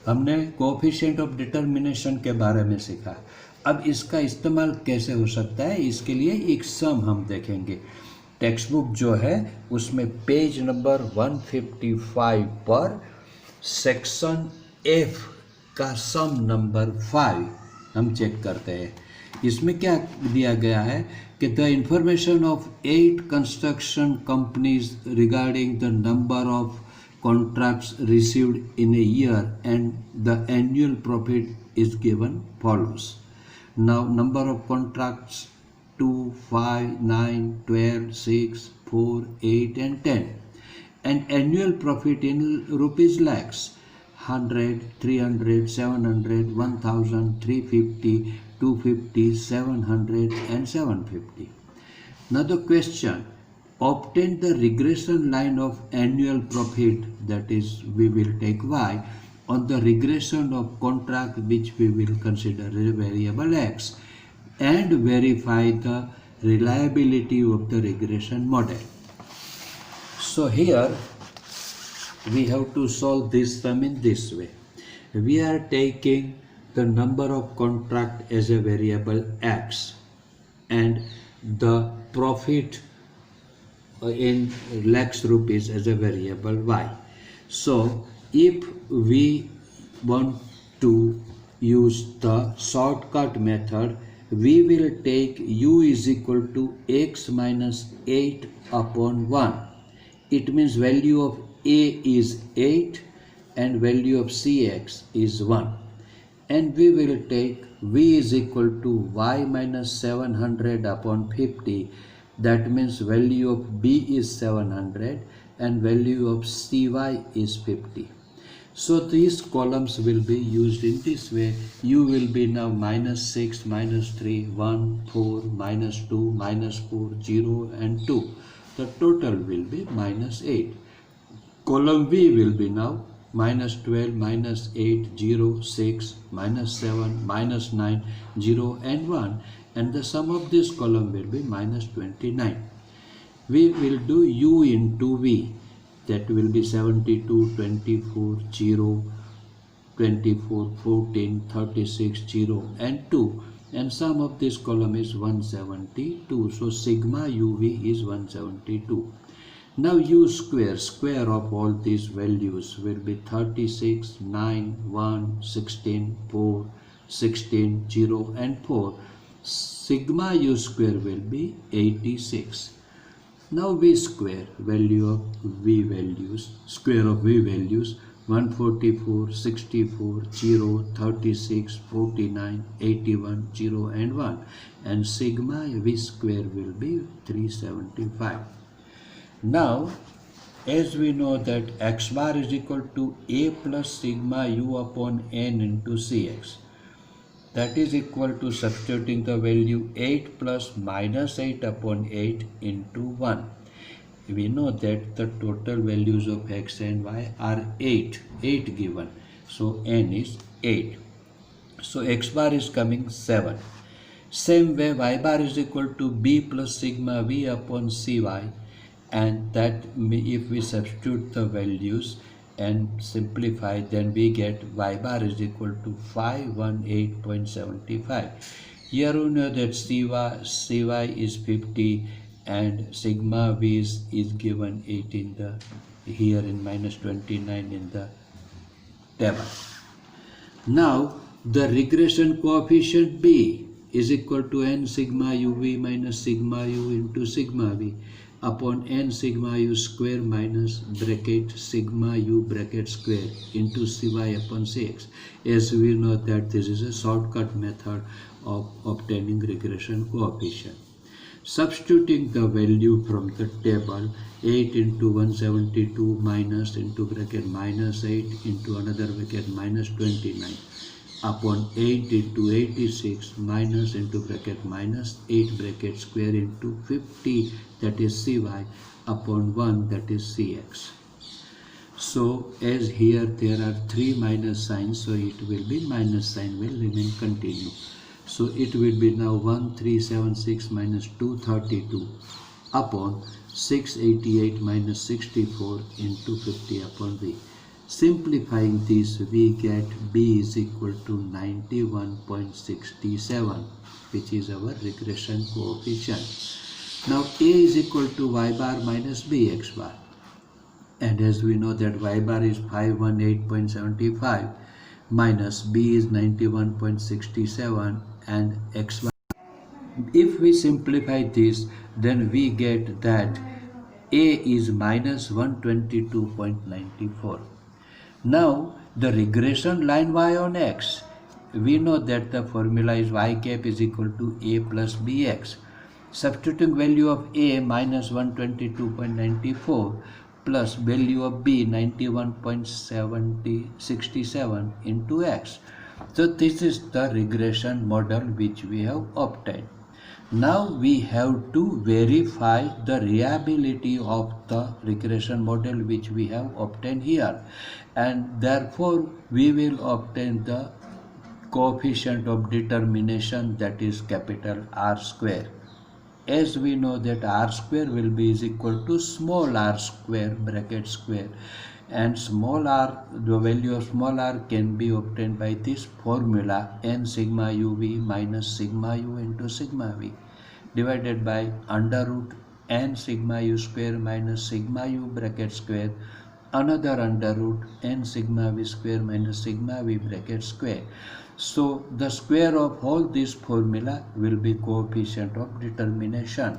हमने coefficient of determination के बारे में सीखा। अब इसका इस्तेमाल कैसे हो सकता है, इसके लिए एक सम हम देखेंगे। टेक्स्ट बुक जो है उसमें पेज नंबर 155 पर सेक्शन एफ का सम नंबर 5 हम चेक करते हैं। इसमें क्या दिया गया है कि the information of 8 construction companies regarding the number of contracts received in a year and the annual profit is given follows. Now number of contracts 2, 5, 9, 12, 6, 4, 8 and 10 and annual profit in rupees lakhs 100, 300, 700, 1000, 350, 250, 700 and 750. Now the question, obtain the regression line of annual profit, that is we will take y on the regression of contract which we will consider a variable x and verify the reliability of the regression model. So here we have to solve this sum in this way. We are taking the number of contract as a variable x and the profit in lakhs rupees as a variable y. So if we want to use the shortcut method, we will take u is equal to x minus 8 upon 1. It means value of a is 8 and value of cx is 1. And we will take v is equal to y minus 700 upon 50. That means value of b is 700 and value of cy is 50. So these columns will be used in this way. U will be now minus 6, minus 3, 1, 4, minus 2, minus 4, 0 and 2. The total will be minus 8. Column V will be now minus 12, minus 8, 0, 6, minus 7, minus 9, 0 and 1. And the sum of this column will be minus 29. We will do u into v, that will be 72, 24, 0, 24, 14, 36, 0 and 2, and sum of this column is 172. So sigma uv is 172. Now u square of all these values will be 36, 9, 1, 16, 4, 16, 0 and 4. Sigma u square will be 86. Now v square, value of v values, square of v values 144, 64, 0, 36, 49, 81, 0 and 1, and sigma v square will be 375. Now as we know that x bar is equal to a plus sigma u upon n into cx, that is equal to substituting the value 8 plus minus 8 upon 8 into 1. We know that the total values of x and y are 8 given. So n is 8. So x bar is coming 7. Same way y bar is equal to b plus sigma v upon cy, and that if we substitute the values and simplify, then we get y bar is equal to 518.75. Here we know that cy is 50 and sigma v is given 8 in the here in minus 29 in the table. Now the regression coefficient b is equal to n sigma uv minus sigma u into sigma v upon n sigma u square minus bracket sigma u bracket square into cy upon cx. As we know that this is a shortcut method of obtaining regression coefficient. Substituting the value from the table, 8 into 172 minus into bracket minus 8 into another bracket minus 29 upon 8 into 86 minus into bracket minus 8 bracket square into 50, that is cy, upon 1, that is cx. So as here there are 3 minus signs, so it will be minus sign will remain continue. So it will be now 1376 minus 232 upon 688 minus 64 into 50 upon v. Simplifying this, we get b is equal to 91.67, which is our regression coefficient. Now a is equal to y bar minus bx bar, and as we know that y bar is 518.75 minus b is 91.67 and x bar. If we simplify this, then we get that a is minus 122.94. Now the regression line y on x, we know that the formula is y cap is equal to a plus bx. Substituting value of a minus 122.94 plus value of b 91.67 into x. So this is the regression model which we have obtained. Now we have to verify the reliability of the regression model which we have obtained here, and therefore we will obtain the coefficient of determination, that is capital R square. As we know that R square will be is equal to small r square bracket square, and small r, the value of small r can be obtained by this formula n sigma uv minus sigma u into sigma v divided by under root n sigma u square minus sigma u bracket square, another under root n sigma v square minus sigma v bracket square. So the square of all this formula will be coefficient of determination.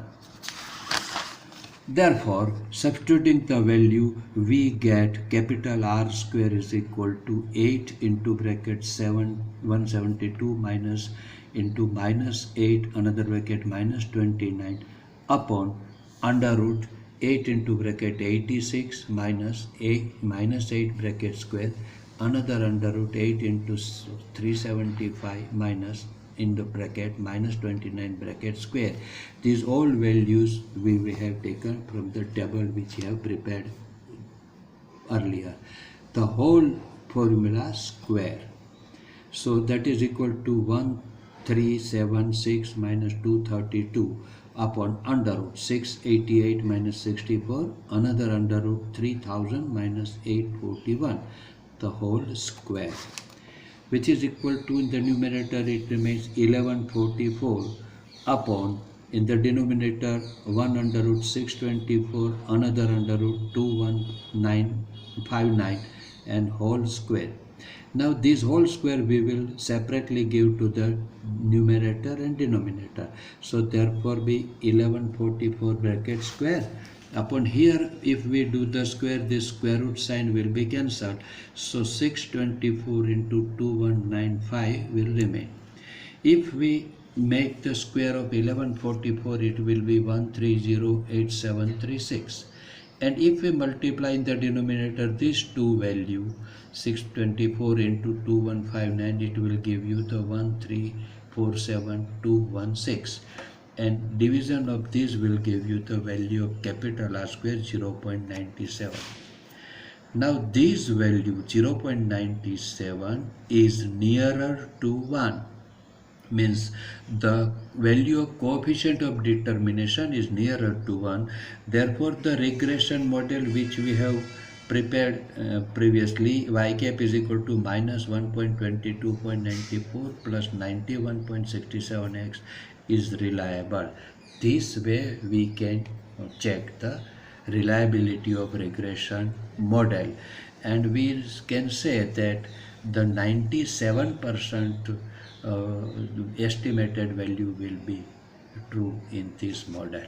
Therefore, substituting the value, we get capital R square is equal to 8 into bracket 172 minus into minus 8 another bracket minus 29 upon under root 8 into bracket 86 minus 8 bracket square, another under root 8 into 375 minus in the bracket minus 29 bracket square. These all values we have taken from the table which we have prepared earlier. The whole formula square. So that is equal to 1376 minus 232 upon under root 688 minus 64, another under root 3000 minus 841, the whole square, which is equal to, in the numerator it remains 1144 upon, in the denominator 1 under root 624, another under root 21959 and whole square. Now this whole square we will separately give to the numerator and denominator. So therefore be 1144 bracket square. Upon here, if we do the square, this square root sign will be cancelled. So 624 into 2195 will remain. If we make the square of 1144, it will be 1308736. And if we multiply in the denominator these two values, 624 into 2159, it will give you the 1347216. And division of this will give you the value of capital R square 0.97. Now this value 0.97 is nearer to 1, means the value of coefficient of determination is nearer to 1. Therefore the regression model which we have prepared previously, y cap is equal to minus 1.22.94 plus 91.67x is reliable. This way we can check the reliability of regression model, and we can say that the 97% estimated value will be true in this model.